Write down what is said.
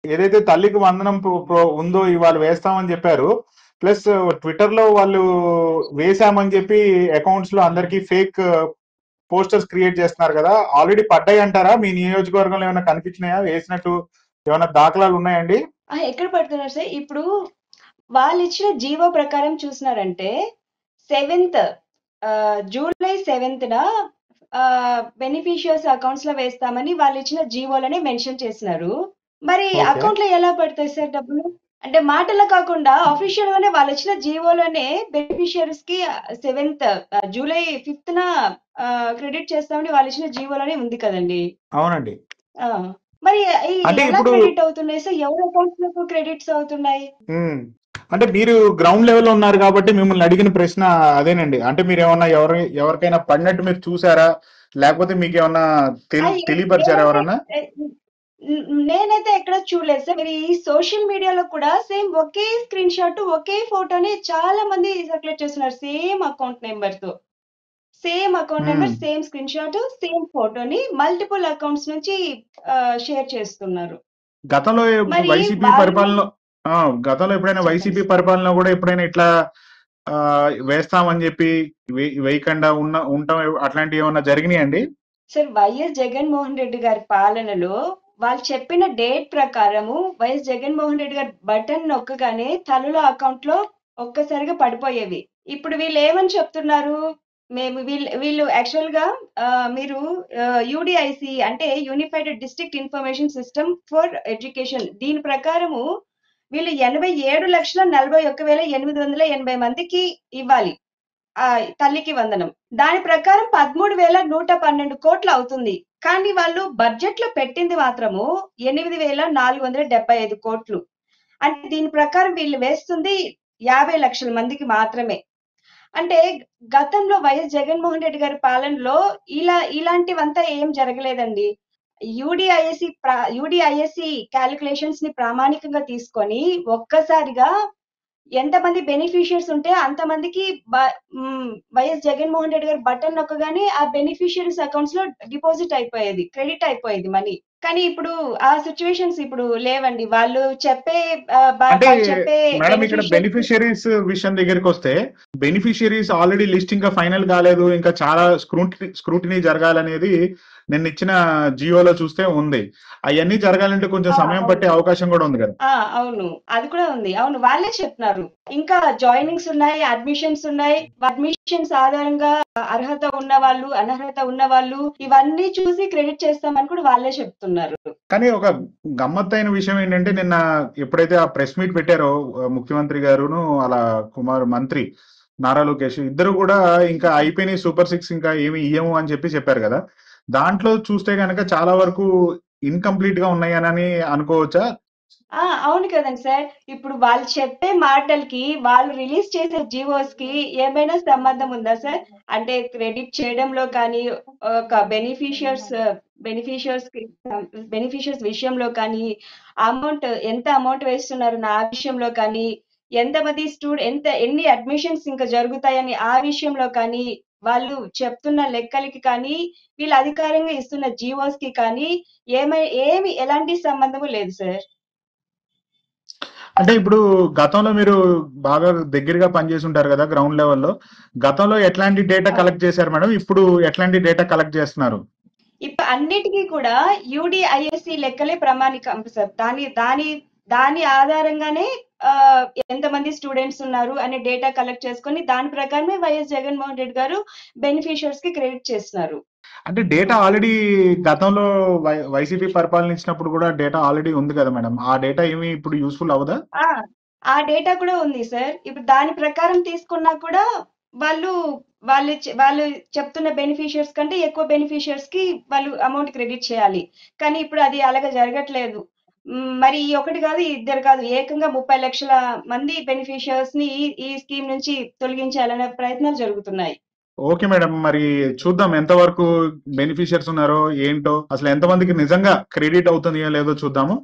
ఏదైతే తల్లికి వందనం ఉందో ఇవాళ వేస్తామని చెప్పారు. ప్లస్ ట్విట్టర్ లో వాళ్ళు వేసామని చెప్పి అకౌంట్స్ లో అందరికి ఫేక్ పోస్టర్స్ క్రియేట్ చేస్తున్నారు కదా, ఆల్రెడీ పడ్డాయి అంటారా? మీ నియోజకవర్గంలో ఏమైనా కనిపించినాయా వేసినట్టు? ఏమైనా దాఖలాలు ఉన్నాయండి? ఎక్కడ పడుతున్నారు సార్? ఇప్పుడు వాళ్ళిచ్చిన జీవో ప్రకారం చూసినారంటే 7th July 7th beneficiaries accounts లో వేస్తామని వాళ్ళు ఇచ్చిన జీవోలోనే మెన్షన్ చేసినారు. మరి ఓకే. అకౌంట్ లో ఎలా పడతాయి సార్ డబ్బులు? అంటే మాటల్లో కాకుండా అఫీషియల్ గానే వాళ్ళు ఇచ్చిన జీవోలోనే బెనిఫిషియరీస్ కి 7th జూలై 5th క్రెడిట్ చేస్తామని వాళ్ళు ఇచ్చిన జీవోలోనే ఉంది కదండి. అవునండి. ఆ, మరి అంటే ఎలా ఇప్పుడు క్రెడిట్ అవుతున్నాయి సార్? ఎవరి అకౌంట్స్ లకు క్రెడిట్స్ అవుతున్నాయి? ఉమ్, అంటే మీరు గ్రౌండ్ లెవెల్లో ఉన్నారు కాబట్టి మిమ్మల్ని అడిగిన ప్రశ్న అదేనండి. అంటే మీరు ఏమన్నా ఎవరికైనా పడినట్టు మీరు చూసారా, లేకపోతే మీకు ఏమన్నా తెలియపరిచారా నేనైతే ఎవరన్నా? ఏ, నేనైతే ఎక్కడ చూడలేదు సార్. మీరు ఈ సోషల్ మీడియాలో కూడా సేమ్ ఒకే స్క్రీన్ షాట్, ఒకే ఫోటోని చాలా మంది సర్క్యులేట్ చేస్తున్నారు. Same account um, number, same screenshot, same ఫోటోని మల్టిపుల్ అకౌంట్స్ నుంచి షేర్ చేస్తున్నారు. గతంలో మరి వైసీపీ వాళ్ళు పరిపాలన ఆ, గతంలో ఎప్పుడైనా చెప్పండి వైసీపీ సార్. పరిపాలన కూడా ఎప్పుడైనా ఇట్లా ఆ, వేస్తామని చెప్పి వేయకుండా ఉంటాం అట్లాంటివి ఏమన్నా జరిగినాయండి? సార్, వైఎస్ జగన్మోహన్ రెడ్డి గారి పాలనలో వాళ్ళు చెప్పిన డేట్ ప్రకారము వైఎస్ జగన్మోహన్ రెడ్డి గారి బటన్ నొక్కగానే తల్లుల అకౌంట్ లో ఒక్కసారిగా పడిపోయేవి. ఇప్పుడు వీళ్ళు ఏమని చెప్తున్నారు? మేము వీళ్ళు యాక్చువల్ గా మీరు యూడిఐసి అంటే unified district information system for education, దీని ప్రకారము వీళ్ళు 87,41,880 మందికి ఇవ్వాలి ఆ తల్లికి వందనం. దాని ప్రకారం 13,112 కోట్లు అవుతుంది. కానీ వాళ్ళు బడ్జెట్ లో పెట్టింది మాత్రము 8,475 కోట్లు. అంటే దీని ప్రకారం వీళ్ళు వేస్తుంది 50 లక్షల మందికి మాత్రమే. అంటే గతంలో వైఎస్ జగన్మోహన్ రెడ్డి గారి పాలనలో ఇలాంటివంతా ఏం జరగలేదండి. యూడిఐఎస్సి యూడిఐఎస్సి క్యాలిక్యులేషన్స్ ని ప్రామాణికంగా తీసుకొని ఒక్కసారిగా ఎంతమంది బెనిఫిషియర్స్ ఉంటే అంతమందికి వైఎస్ జగన్మోహన్ రెడ్డి గారు బటన్ నొక్కగానే ఆ బెనిఫిషియరీస్ అకౌంట్స్ లో డిపాజిట్ అయిపోయేది, క్రెడిట్ అయిపోయేది మనీ. కానీ ఇప్పుడు ఆ సిచ్యువేషన్స్ ఇప్పుడు లేవండి. అంటే వాళ్ళు చెప్పే మేడం ఇక్కడ బెనిఫిషియర్స్. బెనిఫిషియరీస్ విషయం దగ్గరికి వస్తే, బెనిఫిషియరీస్ ఆల్రెడీ లిస్ట్ ఇంకా ఫైనల్ కాలేదు, ఇంకా చాలా స్క్రూటినీ జరగాలనేది నిన్న ఇచ్చిన జియోలో చూస్తే ఉంది. అవన్నీ జరగాలంటే కొంచెం సమయం అవును. పట్టే అవకాశం కూడా ఉంది కదా. అవును. అది కూడా ఉంది. అవును. వాళ్ళే చెప్తున్నారు. ఇంకా జాయినింగ్స్ ఉన్నాయి, అడ్మిషన్స్ ఉన్నాయి. అడ్మిషన్స్ ఆధారంగా అర్హత ఉన్నవాళ్ళు, అనర్హత ఉన్నవాళ్ళు ఇవన్నీ చూసి క్రెడిట్ చేస్తామని కూడా వాళ్ళే చెప్తున్నారు. కానీ ఒక గమ్మత్తైన విషయం ఏంటంటే, నిన్న ఎప్పుడైతే ఆ ప్రెస్ మీట్ పెట్టారో ముఖ్యమంత్రి గారును అలా మంత్రి నారా లోకేష్ ఇద్దరు కూడా ఇంకా అయిపోయినాయి సూపర్ సిక్స్, ఇంకా ఏమి ఇయ్యము అని చెప్పారు కదా. దాంట్లో చూస్తే కనుక చాలా వరకు ఇన్కంప్లీట్ గా ఉన్నాయని అనుకోవచ్చా? అవును కదండి సార్. ఇప్పుడు వాళ్ళు చెప్పే మాటలకి, వాళ్ళు రిలీజ్ చేసే జీవోస్ కి ఏమైనా సంబంధం ఉందా సార్? అంటే క్రెడిట్ చేయడంలో కానీ, ఒక బెనిఫిషియర్స్ కి బెనిఫిషియర్స్ విషయంలో కానీ, ఎంత అమౌంట్ వేస్తున్నారు నా విషయంలో కానీ, ఎంతమంది ఎన్ని అడ్మిషన్స్ ఇంకా జరుగుతాయని ఆ విషయంలో కానీ, వాళ్ళు చెప్తున్న లెక్కలకి కానీ, వీళ్ళు అధికారంగా ఇస్తున్న జీవోస్ కి కానీ ఏమి ఎలాంటి సంబంధము లేదు సార్. అంటే ఇప్పుడు గతంలో మీరు బాగా దగ్గరగా పనిచేసి ఉంటారు కదా గ్రౌండ్ లెవెల్లో. గతంలో ఎట్లాంటి డేటా అవును. కలెక్ట్ చేశారు మేడం? ఇప్పుడు ఎట్లాంటి డేటా కలెక్ట్ చేస్తున్నారు? ఇప్పుడు అన్నిటికీ కూడా యూడిఐఎస్సి లెక్కలే ప్రామాణికం సార్. దాని ఆధారంగానే ఎంతమంది స్టూడెంట్స్ ఉన్నారు అనే డేటా కలెక్ట్ చేసుకొని దాని ప్రకారమే వైఎస్ జగన్మోహన్ రెడ్డి గారు బెనిఫిషియర్స్ కి క్రెడిట్ చేస్తున్నారు. అంటే డేటా ఆల్రెడీ గతంలో వైసీపీ పరిపాలన కూడా డేటా ఆల్రెడీ ఉంది కదా మేడం. ఆ డేటా ఏమి ఇప్పుడు యూస్ఫుల్ అవ్వదా? ఆ ఆ డేటా కూడా ఉంది సార్. ఇప్పుడు దాని ప్రకారం తీసుకున్నా కూడా వాళ్ళు వాళ్ళు చెప్తున్న బెనిఫిషియర్స్ కంటే ఎక్కువ బెనిఫిషియర్స్ కి వాళ్ళు అమౌంట్ క్రెడిట్ చేయాలి. కానీ ఇప్పుడు అది అలాగ జరగట్లేదు. మరి ఈ ఒకటి కాదు, ఇద్దరు కాదు, ఏకంగా 30 లక్షల మంది బెనిఫిషియర్స్ ని ఈ స్కీమ్ నుంచి తొలగించాలనే ప్రయత్నాలు జరుగుతున్నాయి. Okay madam. మరి చూద్దాం ఎంతవరకు బెనిఫిషియర్స్ ఉన్నారో ఏంటో, అసలు ఎంతమందికి నిజంగా క్రెడిట్ అవుతుందో లేదో చూద్దాము.